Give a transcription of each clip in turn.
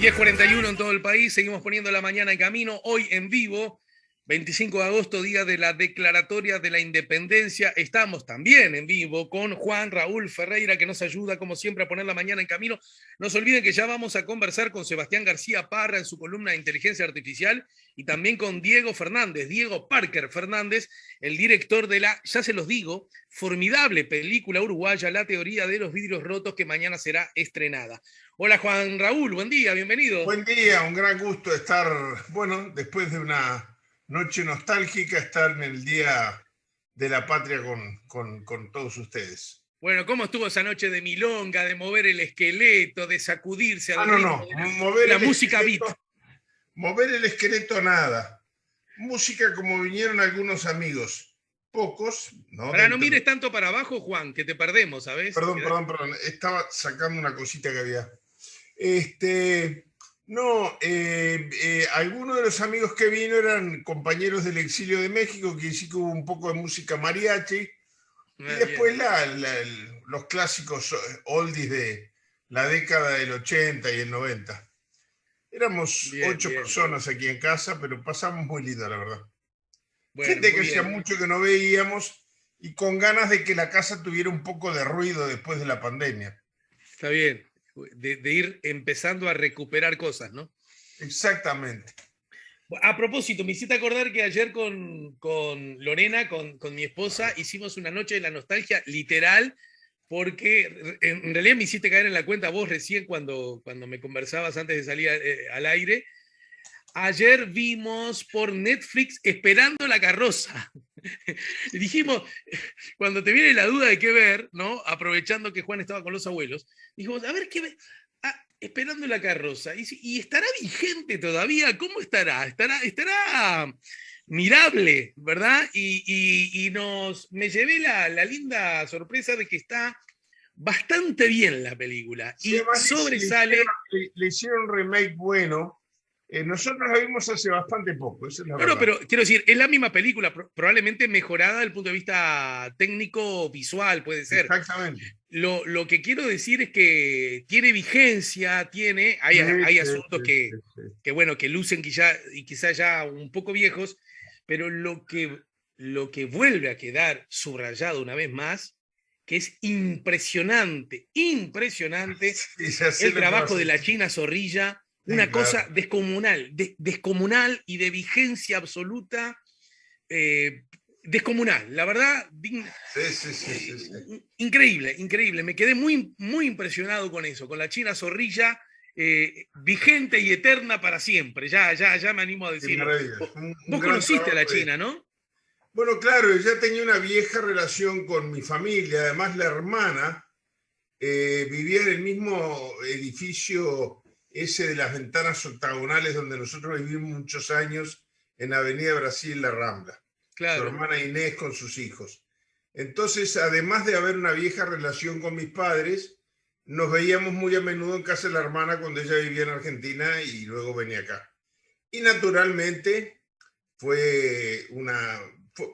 10:41 en todo el país, seguimos poniendo la mañana en camino, hoy en vivo, 25 de agosto, día de la declaratoria de la independencia. Estamos también en vivo con Juan Raúl Ferreira, que nos ayuda, como siempre, a poner la mañana en camino. No se olviden que ya vamos a conversar con Sebastián García Parra en su columna de Inteligencia Artificial y también con Diego Fernández, Diego Parker Fernández, el director de la, ya se los digo, formidable película uruguaya, La teoría de los vidrios rotos, que mañana será estrenada. Hola Juan Raúl, buen día, bienvenido. Buen día, un gran gusto estar, bueno, después de una noche nostálgica, estar en el Día de la Patria con todos ustedes. Bueno, ¿cómo estuvo esa noche de milonga, de mover el esqueleto, de sacudirse al No, ritmo no, de mover la el música beat? mover el esqueleto nada. Música como vinieron algunos amigos, pocos, ¿no? Para no mires tanto para abajo, Juan, que te perdemos, ¿sabes? Perdón, estaba sacando una cosita que había. No, algunos de los amigos que vino eran compañeros del exilio de México, que sí que hubo un poco de música mariachi, y después Bien, los clásicos oldies de la década del 80 y el 90. Éramos bien, 8 bien. personas aquí en casa, pero pasamos muy lindo, la verdad. Bueno, Gente muy que hacía bien. mucho que no veíamos y con ganas de que la casa tuviera un poco de ruido después de la pandemia. Está bien. De ir empezando a recuperar cosas, ¿no? Exactamente. A propósito, me hiciste acordar que ayer con Lorena, con mi esposa, hicimos una noche de la nostalgia literal, porque en realidad me hiciste caer en la cuenta vos recién cuando me conversabas antes de salir al aire. Ayer vimos por Netflix Esperando la carroza. Y dijimos, cuando te viene la duda de qué ver, ¿no? Aprovechando que Juan estaba con los abuelos, dijimos, a ver qué ver. Ah, Esperando la carroza. Y estará vigente todavía? ¿Cómo estará? Estará mirable, ¿verdad? Me llevé la linda sorpresa de que está bastante bien la película Sí, y además sobresale. le hicieron un remake bueno. Nosotros la vimos hace bastante poco, esa es la No, no, verdad. pero quiero decir, es la misma película, probablemente mejorada desde el punto de vista técnico, visual, puede ser. Exactamente. Lo que quiero decir es que tiene vigencia, Sí, hay sí, asuntos sí, sí, sí. que, bueno, que lucen quizá ya un poco viejos, pero lo que vuelve a quedar subrayado una vez más, que es impresionante, impresionante, Sí, ya sé el lo que trabajo vas a de la decir. China Zorrilla, Sí, una cosa claro. descomunal, descomunal y de vigencia absoluta, eh, descomunal, la verdad, Sí, sí, sí, sí, sí. increíble, increíble. Me quedé muy, muy impresionado con eso, con la China Zorrilla, vigente y eterna para siempre. Ya me animo a Qué decirlo. maravilla. Un Vos gran conociste a la trabajo de... China, ¿no? Bueno, claro, ya tenía una vieja relación con mi familia. Además, la hermana vivía en el mismo edificio ese de las ventanas octagonales donde nosotros vivimos muchos años en Avenida Brasil, La Rambla. Su Claro. hermana Inés con sus hijos. Entonces, además de haber una vieja relación con mis padres, nos veíamos muy a menudo en casa de la hermana cuando ella vivía en Argentina y luego venía acá. Y naturalmente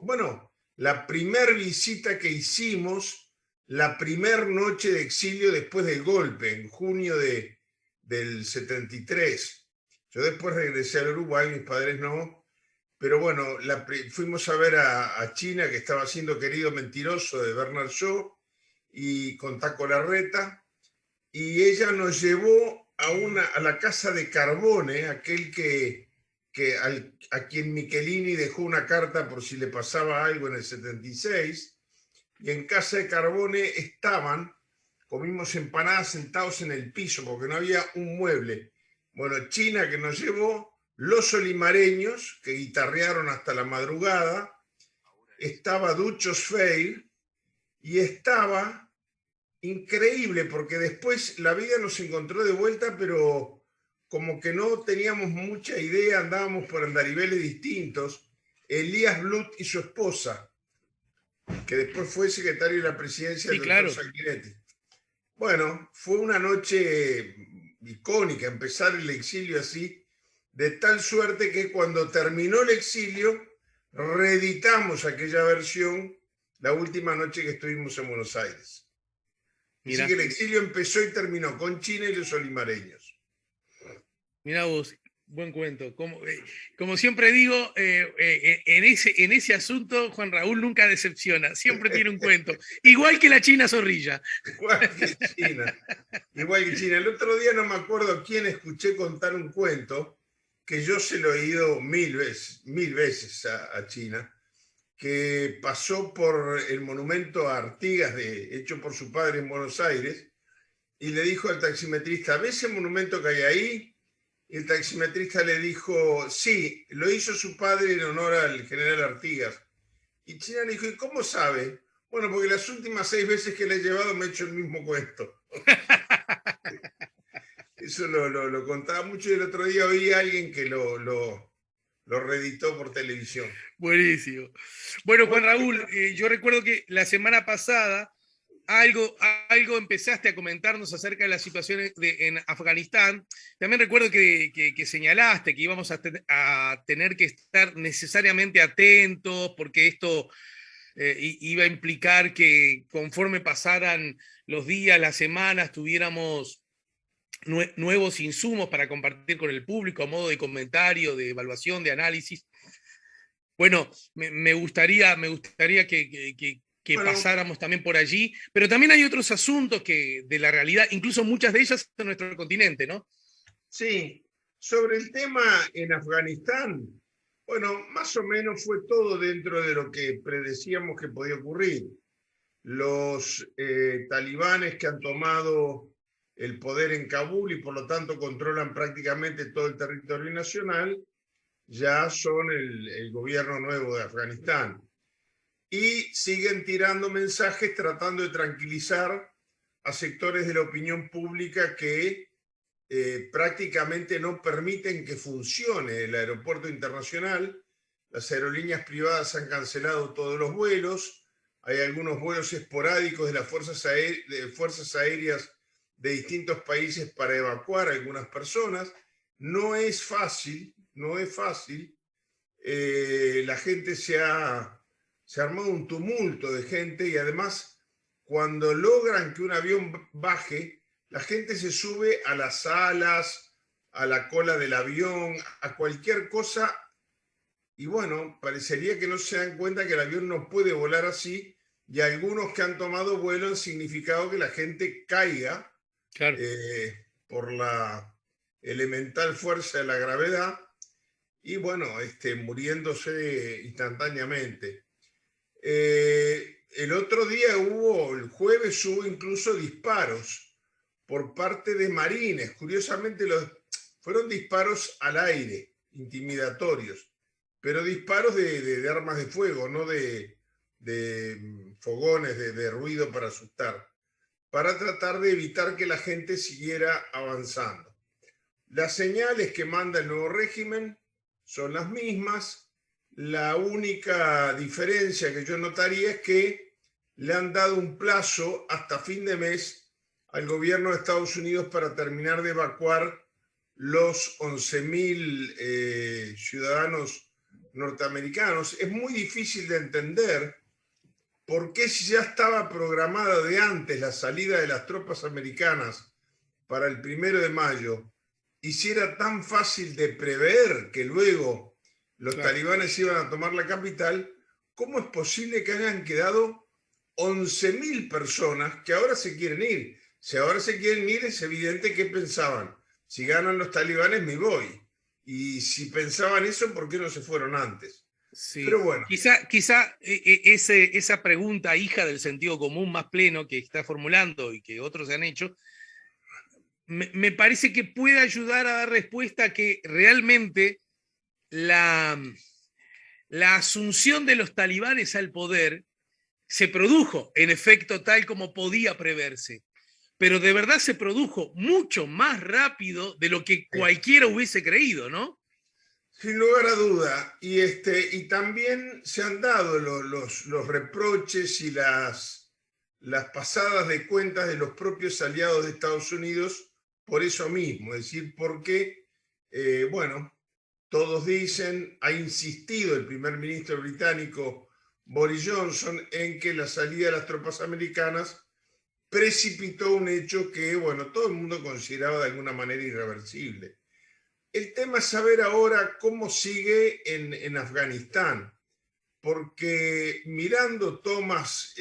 bueno, la primer visita que hicimos, la primer noche de exilio después del golpe, en junio del 73. Yo después regresé al Uruguay, mis padres no, pero bueno, fuimos a ver a China, que estaba haciendo Querido Mentiroso de Bernard Shaw, y con Taco Larreta, y ella nos llevó a la casa de Carbone, aquel a quien Michelini dejó una carta por si le pasaba algo en el 76, y en casa de Carbone comimos empanadas sentados en el piso porque no había un mueble. Bueno, China que nos llevó, los olimareños que guitarrearon hasta la madrugada, estaba Duchos Feir y estaba increíble porque después la vida nos encontró de vuelta, pero como que no teníamos mucha idea, andábamos por andariveles distintos. Elías Blut y su esposa, que después fue secretario de la presidencia Sí, del doctor claro. Sanguinetti. Bueno, fue una noche icónica, empezar el exilio así, de tal suerte que cuando terminó el exilio, reeditamos aquella versión la última noche que estuvimos en Buenos Aires. Así que Mira. el exilio empezó y terminó con China y los olimareños. Mirá vos, buen cuento. Como siempre digo, en ese asunto Juan Raúl nunca decepciona, siempre tiene un cuento. Igual que la China Zorrilla. Igual que China. Igual que China. El otro día no me acuerdo a quién escuché contar un cuento que yo se lo he oído mil veces a China, que pasó por el monumento a Artigas, hecho por su padre en Buenos Aires, y le dijo al taximetrista, ¿ves ese monumento que hay ahí? Y el taximetrista le dijo, sí, lo hizo su padre en honor al general Artigas. Y China le dijo, ¿y cómo sabe? Bueno, porque las últimas 6 veces que le he llevado me he hecho el mismo cuento. Eso lo contaba mucho y el otro día oí a alguien que lo reeditó por televisión. Buenísimo. Bueno, Juan Bueno, Raúl, yo recuerdo que la semana pasada algo empezaste a comentarnos acerca de la situación en Afganistán. También recuerdo que señalaste que íbamos a tener que estar necesariamente atentos porque esto iba a implicar que conforme pasaran los días, las semanas, tuviéramos nuevos insumos para compartir con el público a modo de comentario, de evaluación, de análisis. Bueno, me gustaría que bueno, pasáramos también por allí, pero también hay otros asuntos de la realidad, incluso muchas de ellas en nuestro continente, ¿no? sí, sobre el tema en Afganistán, bueno, más o menos fue todo dentro de lo que predecíamos que podía ocurrir. Los talibanes que han tomado el poder en Kabul y por lo tanto controlan prácticamente todo el territorio nacional, ya son el gobierno nuevo de Afganistán. Y siguen tirando mensajes tratando de tranquilizar a sectores de la opinión pública que prácticamente no permiten que funcione el aeropuerto internacional. Las aerolíneas privadas han cancelado todos los vuelos. Hay algunos vuelos esporádicos de las fuerzas aéreas de distintos países para evacuar a algunas personas. No es fácil, no es fácil. La gente se ha armado un tumulto de gente y además cuando logran que un avión baje, la gente se sube a las alas, a la cola del avión, a cualquier cosa y bueno, parecería que no se dan cuenta que el avión no puede volar así y algunos que han tomado vuelo han significado que la gente caiga Claro. por la elemental fuerza de la gravedad y bueno, muriéndose instantáneamente. El otro día el jueves hubo incluso disparos por parte de marines. Curiosamente fueron disparos al aire, intimidatorios, pero disparos de armas de fuego, no de fogones, de ruido para asustar, para tratar de evitar que la gente siguiera avanzando. Las señales que manda el nuevo régimen son las mismas. La única diferencia que yo notaría es que le han dado un plazo hasta fin de mes al gobierno de Estados Unidos para terminar de evacuar los 11.000 ciudadanos norteamericanos. Es muy difícil de entender por qué si ya estaba programada de antes la salida de las tropas americanas para el 1 de mayo, y si era tan fácil de prever que luego los Claro. talibanes iban a tomar la capital, ¿cómo es posible que hayan quedado 11.000 personas que ahora se quieren ir? Si ahora se quieren ir, es evidente que pensaban, si ganan los talibanes me voy. Y si pensaban eso, ¿por qué no se fueron antes? Sí, Pero bueno, quizá esa pregunta, hija del sentido común más pleno que está formulando y que otros se han hecho, me parece que puede ayudar a dar respuesta a que realmente la, la asunción de los talibanes al poder se produjo, en efecto, tal como podía preverse, pero de verdad se produjo mucho más rápido de lo que cualquiera hubiese creído, ¿no? sin lugar a duda. Y también se han dado los reproches y las pasadas de cuentas de los propios aliados de Estados Unidos por eso mismo. Es decir, porque, bueno, todos dicen, ha insistido el primer ministro británico Boris Johnson en que la salida de las tropas americanas precipitó un hecho que, bueno, todo el mundo consideraba de alguna manera irreversible. El tema es saber ahora cómo sigue en Afganistán, porque mirando tomas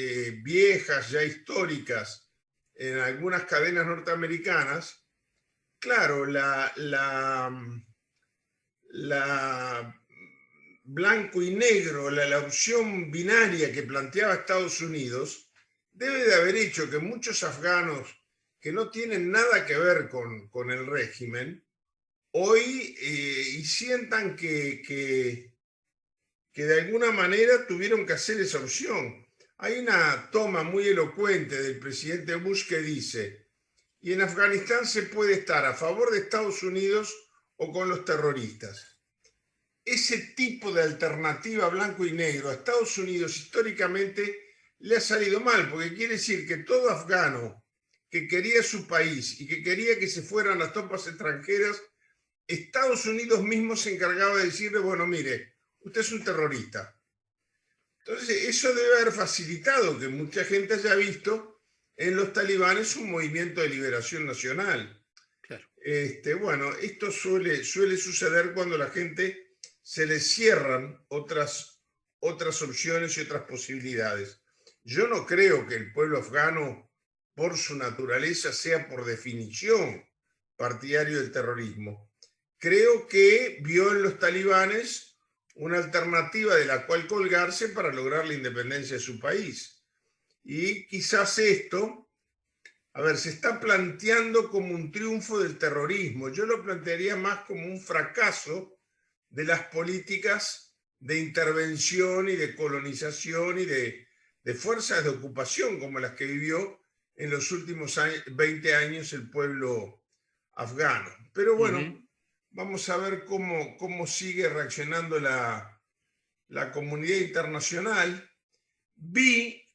viejas, ya históricas, en algunas cadenas norteamericanas, claro, la blanco y negro, la opción binaria que planteaba Estados Unidos, debe de haber hecho que muchos afganos que no tienen nada que ver con el régimen, hoy y sientan que de alguna manera tuvieron que hacer esa opción. Hay una toma muy elocuente del presidente Bush que dice, y en Afganistán se puede estar a favor de Estados Unidos o con los terroristas. Ese tipo de alternativa blanco y negro a Estados Unidos históricamente le ha salido mal, porque quiere decir que todo afgano que quería su país y que quería que se fueran las tropas extranjeras, Estados Unidos mismo se encargaba de decirle, bueno, mire, usted es un terrorista. Entonces, eso debe haber facilitado que mucha gente haya visto en los talibanes un movimiento de liberación nacional. Claro. Bueno, esto suele suceder cuando la gente se le cierran otras opciones y otras posibilidades. Yo no creo que el pueblo afgano, por su naturaleza, sea por definición partidario del terrorismo. Creo que vio en los talibanes una alternativa de la cual colgarse para lograr la independencia de su país. Y quizás esto, a ver, se está planteando como un triunfo del terrorismo. Yo lo plantearía más como un fracaso de las políticas de intervención y de colonización y de fuerzas de ocupación como las que vivió en los últimos 20 años el pueblo afgano. Pero bueno, vamos a ver cómo sigue reaccionando la comunidad internacional.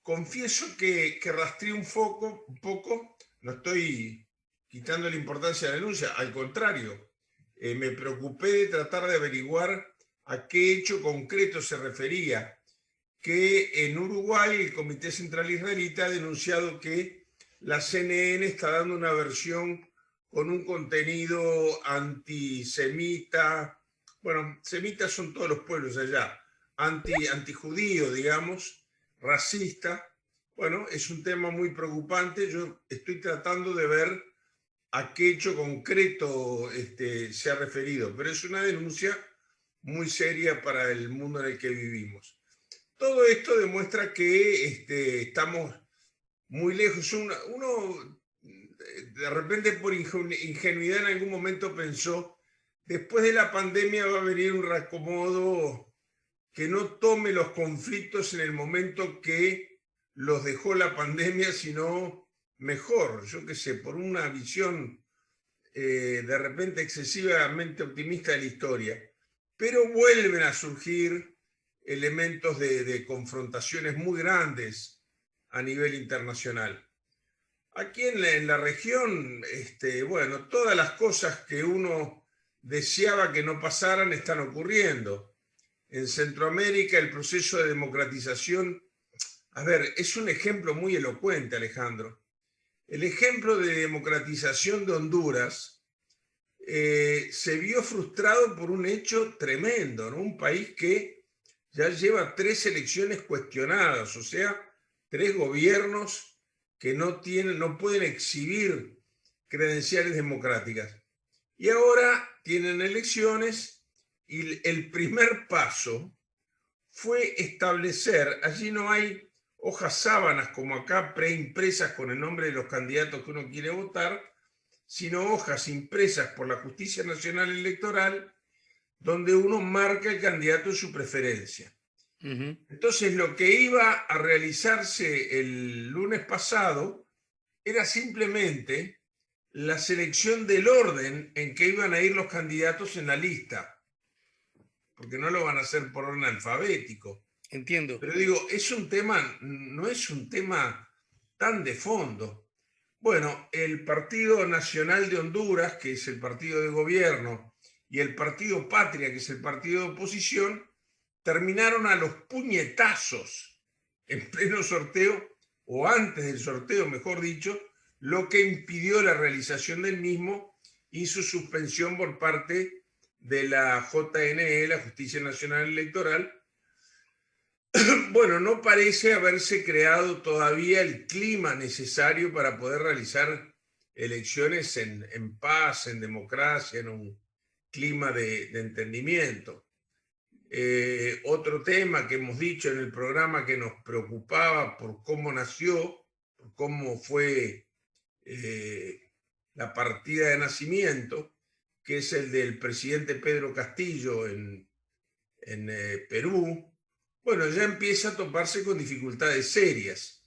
Confieso que rastreé un poco, no estoy quitando la importancia de la denuncia, al contrario, me preocupé de tratar de averiguar a qué hecho concreto se refería, que en Uruguay el Comité Central Israelita ha denunciado que la CNN está dando una versión con un contenido antisemita, bueno, semitas son todos los pueblos allá, antijudío, digamos, racista. Bueno, es un tema muy preocupante. Yo estoy tratando de ver a qué hecho concreto se ha referido, pero es una denuncia muy seria para el mundo en el que vivimos. Todo esto demuestra que estamos muy lejos. Uno de repente por ingenuidad en algún momento pensó, después de la pandemia va a venir un reacomodo que no tome los conflictos en el momento que los dejó la pandemia, sino mejor, yo qué sé, por una visión de repente excesivamente optimista de la historia. Pero vuelven a surgir elementos de confrontaciones muy grandes a nivel internacional. Aquí en la región, bueno, todas las cosas que uno deseaba que no pasaran están ocurriendo. En Centroamérica el proceso de democratización, a ver, es un ejemplo muy elocuente, Alejandro. El ejemplo de democratización de Honduras se vio frustrado por un hecho tremendo, ¿no? Un país que ya lleva 3 elecciones cuestionadas, o sea, 3 gobiernos que no pueden exhibir credenciales democráticas. Y ahora tienen elecciones y el primer paso fue establecer, allí no hay hojas sábanas como acá preimpresas con el nombre de los candidatos que uno quiere votar, sino hojas impresas por la Justicia Nacional Electoral donde uno marca el candidato de su preferencia. Entonces, lo que iba a realizarse el lunes pasado era simplemente la selección del orden en que iban a ir los candidatos en la lista, porque no lo van a hacer por orden alfabético. Entiendo. Pero digo, no es un tema tan de fondo. Bueno, el Partido Nacional de Honduras, que es el partido de gobierno, y el Partido Patria, que es el partido de oposición, terminaron a los puñetazos en pleno sorteo, o antes del sorteo, mejor dicho, lo que impidió la realización del mismo y su suspensión por parte de la JNE, la Justicia Nacional Electoral, bueno, no parece haberse creado todavía el clima necesario para poder realizar elecciones en paz, en democracia, en un clima de entendimiento. Otro tema que hemos dicho en el programa que nos preocupaba por cómo nació, por cómo fue la partida de nacimiento, que es el del presidente Pedro Castillo en Perú, bueno, ya empieza a toparse con dificultades serias.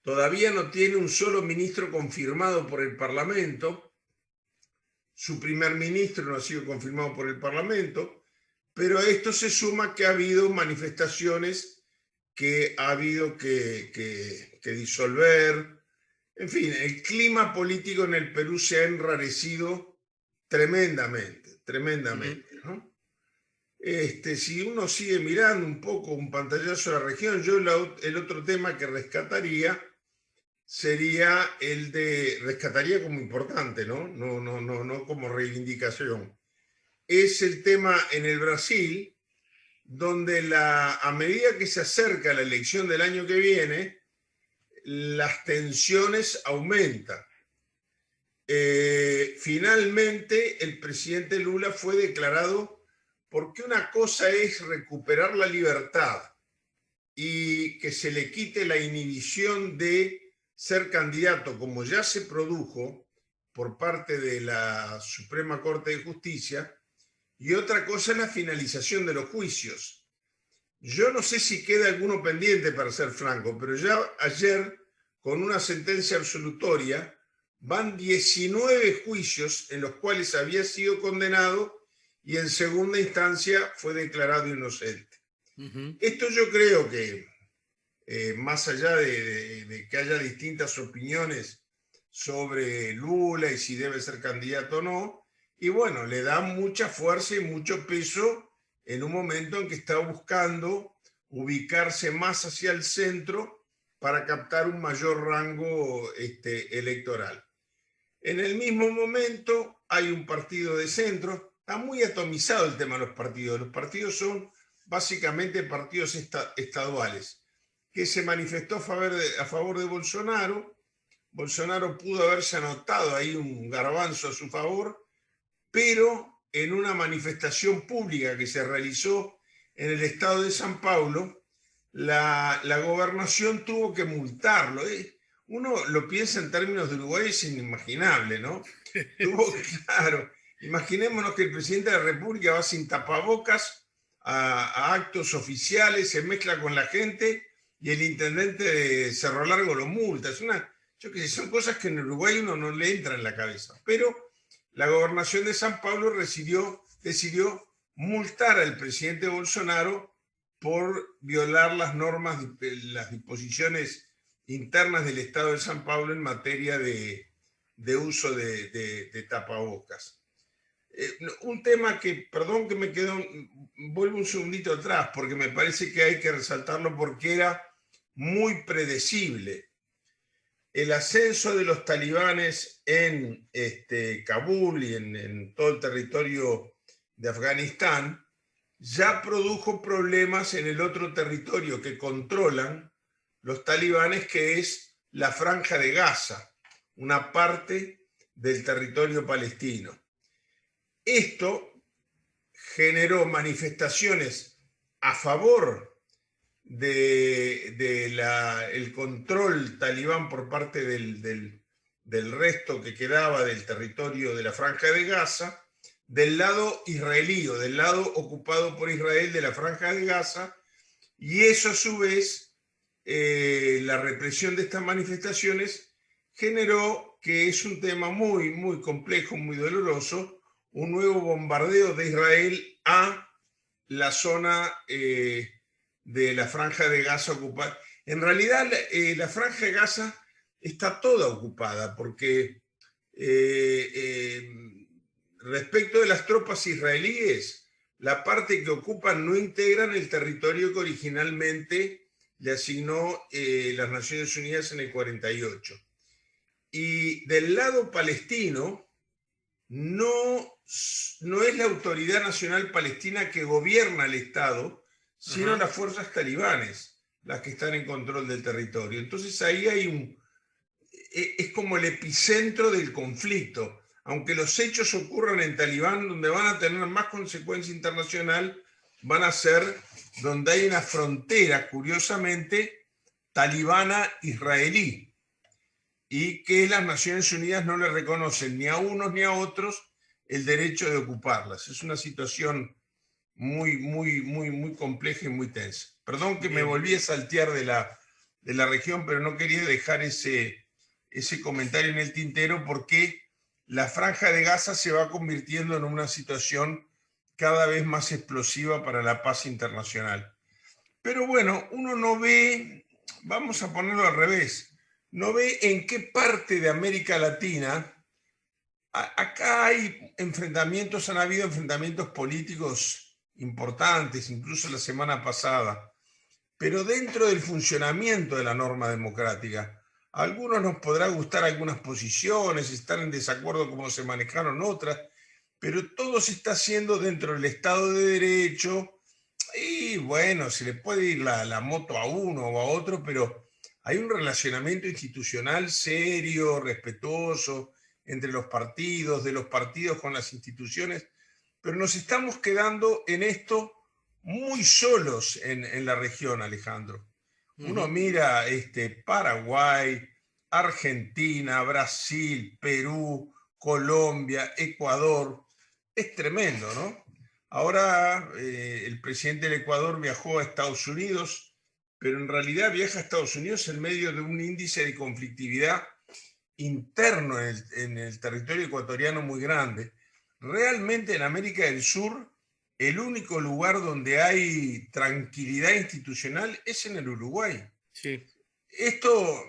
Todavía no tiene un solo ministro confirmado por el Parlamento. Su primer ministro no ha sido confirmado por el Parlamento, pero a esto se suma que ha habido manifestaciones que ha habido que disolver. En fin, el clima político en el Perú se ha enrarecido tremendamente, tremendamente, ¿no? Si uno sigue mirando un poco un pantallazo de la región, yo el otro tema que rescataría sería rescataría como importante, ¿no? No como reivindicación. Es el tema en el Brasil, donde a medida que se acerca la elección del año que viene, las tensiones aumentan. Finalmente, el presidente Lula fue declarado, porque una cosa es recuperar la libertad y que se le quite la inhibición de ser candidato, como ya se produjo por parte de la Suprema Corte de Justicia, y otra cosa es la finalización de los juicios. Yo no sé si queda alguno pendiente, para ser franco, pero ya ayer, con una sentencia absolutoria, van 19 juicios en los cuales había sido condenado y en segunda instancia fue declarado inocente. Esto yo creo que, más allá de que haya distintas opiniones sobre Lula y si debe ser candidato o no, y bueno, le da mucha fuerza y mucho peso en un momento en que está buscando ubicarse más hacia el centro para captar un mayor rango electoral. En el mismo momento hay un partido de centro. Está muy atomizado el tema de los partidos. Los partidos son básicamente partidos estaduales, que se manifestó a favor de Bolsonaro. Bolsonaro pudo haberse anotado ahí un garbanzo a su favor, pero en una manifestación pública que se realizó en el estado de San Paulo, la gobernación tuvo que multarlo. Uno lo piensa en términos de Uruguay, es inimaginable, ¿no? Claro, imaginémonos que el presidente de la República va sin tapabocas a actos oficiales, se mezcla con la gente y el intendente de Cerro Largo lo multa. Yo qué sé, son cosas que en Uruguay uno no le entra en la cabeza. Pero la gobernación de San Pablo decidió multar al presidente Bolsonaro por violar las normas, las disposiciones internas del Estado de San Pablo en materia de uso de tapabocas. Un tema que, perdón que vuelvo un segundito atrás, porque me parece que hay que resaltarlo porque era muy predecible. El ascenso de los talibanes en Kabul y en todo el territorio de Afganistán ya produjo problemas en el otro territorio que controlan los talibanes, que es la Franja de Gaza, una parte del territorio palestino. Esto generó manifestaciones a favor del control talibán por parte del resto que quedaba del territorio de la Franja de Gaza, del lado israelí o del lado ocupado por Israel de la Franja de Gaza, y eso a su vez, la represión de estas manifestaciones generó, que es un tema muy, muy complejo, muy doloroso, un nuevo bombardeo de Israel a la zona de la Franja de Gaza ocupada. En realidad, la Franja de Gaza está toda ocupada porque respecto de las tropas israelíes, la parte que ocupan no integran el territorio que originalmente le asignó las Naciones Unidas en el 48. Y del lado palestino no no es la Autoridad Nacional Palestina que gobierna el Estado, sino las fuerzas talibanes las que están en control del territorio. Entonces ahí es como el epicentro del conflicto. Aunque los hechos ocurran en Talibán, donde van a tener más consecuencia internacional, van a ser donde hay una frontera, curiosamente, talibana-israelí, y que las Naciones Unidas no le reconocen ni a unos ni a otros el derecho de ocuparlas. Es una situación muy compleja y muy tensa. Perdón que me volví a saltear de la región, pero no quería dejar ese comentario en el tintero, porque la Franja de Gaza se va convirtiendo en una situación cada vez más explosiva para la paz internacional. Pero bueno, uno no ve, vamos a ponerlo al revés, no ve en qué parte de América Latina, acá hay enfrentamientos, han habido enfrentamientos políticos importantes, incluso la semana pasada, pero dentro del funcionamiento de la norma democrática. A algunos nos podrá gustar algunas posiciones, estar en desacuerdo cómo se manejaron otras, pero todo se está haciendo dentro del Estado de Derecho. Y bueno, se le puede ir la moto a uno o a otro, pero hay un relacionamiento institucional serio, respetuoso, entre los partidos, de los partidos con las instituciones, pero nos estamos quedando en esto muy solos en la región, Alejandro. Uno mira Paraguay, Argentina, Brasil, Perú, Colombia, Ecuador. Es tremendo, ¿no? Ahora el presidente del Ecuador viajó a Estados Unidos, pero en realidad viaja a Estados Unidos en medio de un índice de conflictividad interno en el territorio ecuatoriano muy grande. Realmente en América del Sur, el único lugar donde hay tranquilidad institucional es en el Uruguay. Sí. Esto,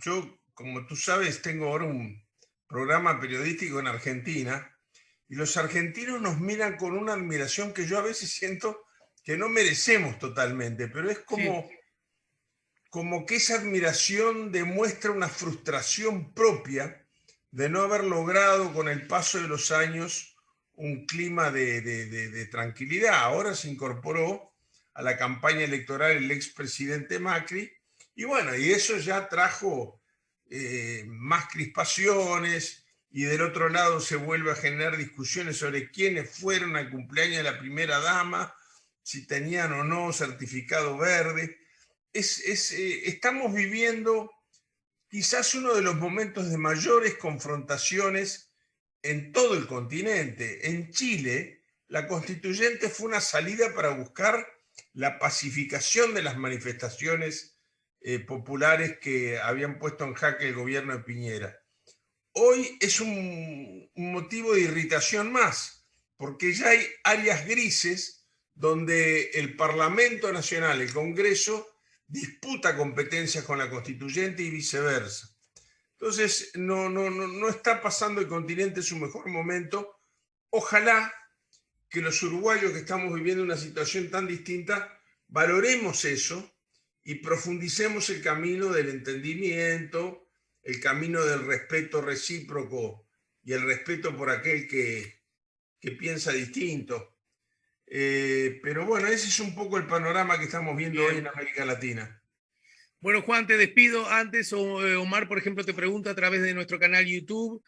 yo, como tú sabes, tengo ahora un programa periodístico en Argentina, y los argentinos nos miran con una admiración que yo a veces siento que no merecemos totalmente, pero es como que esa admiración demuestra una frustración propia de no haber logrado con el paso de los años un clima de tranquilidad. Ahora se incorporó a la campaña electoral el expresidente Macri, y bueno, y eso ya trajo más crispaciones, y del otro lado se vuelve a generar discusiones sobre quiénes fueron al cumpleaños de la primera dama, si tenían o no certificado verde. Estamos viviendo quizás uno de los momentos de mayores confrontaciones en todo el continente. En Chile, la constituyente fue una salida para buscar la pacificación de las manifestaciones populares que habían puesto en jaque el gobierno de Piñera. Hoy es un motivo de irritación más, porque ya hay áreas grises donde el Parlamento Nacional, el Congreso, disputa competencias con la constituyente y viceversa. Entonces, no está pasando el continente su mejor momento. Ojalá que los uruguayos, que estamos viviendo una situación tan distinta, valoremos eso y profundicemos el camino del entendimiento, el camino del respeto recíproco y el respeto por aquel que piensa distinto. Pero bueno, ese es un poco el panorama que estamos viendo hoy en América Latina. Bueno, Juan, te despido. Antes, Omar, por ejemplo, te pregunta a través de nuestro canal YouTube,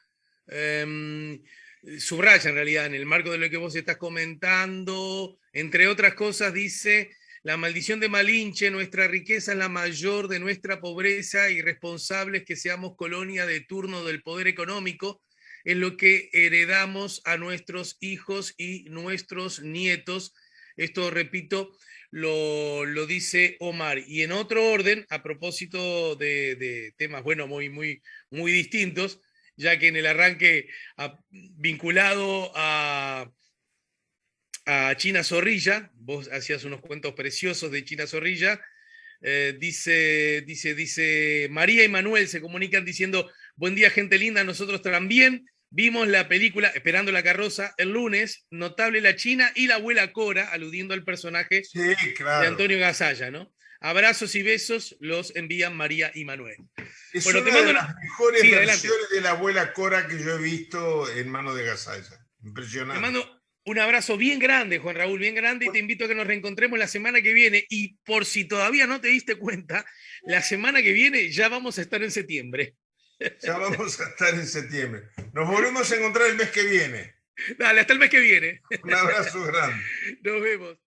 subraya en realidad, en el marco de lo que vos estás comentando, entre otras cosas, dice: la maldición de Malinche, nuestra riqueza es la mayor de nuestra pobreza, irresponsables que seamos colonia de turno del poder económico, es lo que heredamos a nuestros hijos y nuestros nietos. Esto, repito, lo dice Omar. Y en otro orden, a propósito de temas, bueno, muy distintos, ya que en el arranque vinculado a China Zorrilla, vos hacías unos cuentos preciosos de China Zorrilla, dice María y Manuel se comunican diciendo: buen día, gente linda, nosotros también vimos la película Esperando la carroza el lunes, notable la China y la abuela Cora, aludiendo al personaje de Antonio Gasalla, ¿no? Abrazos y besos los envían María y Manuel. Es una de las mejores versiones de la abuela Cora que yo he visto en Mano de Gasalla. Impresionante. Te mando un abrazo bien grande, Juan Raúl, bien grande, y te invito a que nos reencontremos la semana que viene. Y por si todavía no te diste cuenta, la semana que viene ya vamos a estar en septiembre. Ya vamos a estar en septiembre. Nos volvemos a encontrar el mes que viene. Dale, hasta el mes que viene. Un abrazo grande. Nos vemos.